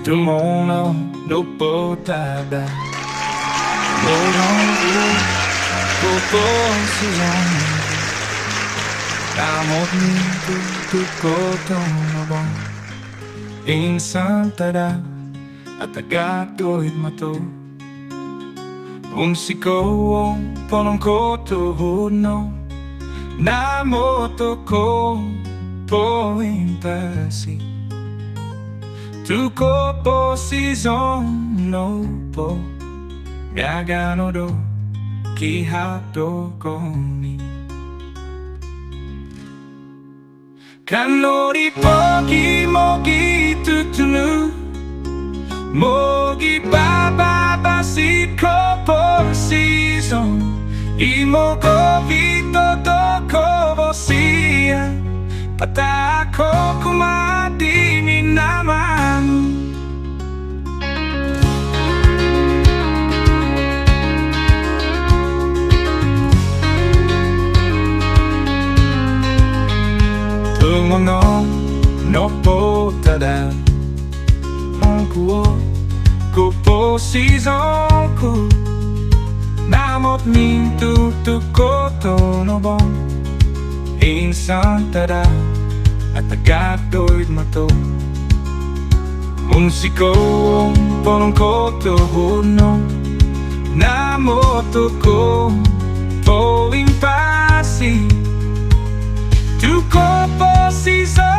Tumono no potada Morong Kuposiyon Kamot nito tukotong Insan tada At agato'y mato Unsiko ponong koto no Namoto ko po impasi Tuko po season no po Gagano do kihato koni Kanou di pogi mogitutunud Mogi baba si ko po season Imo ko vito do ko siya Pata ako kumadini naman Tumono no potada Kuo kupo season ku Namot mintu tukoto no bong Insan tada At agato'y mato Unsiko ponong koto no Namoto ko po impasi Tuko po season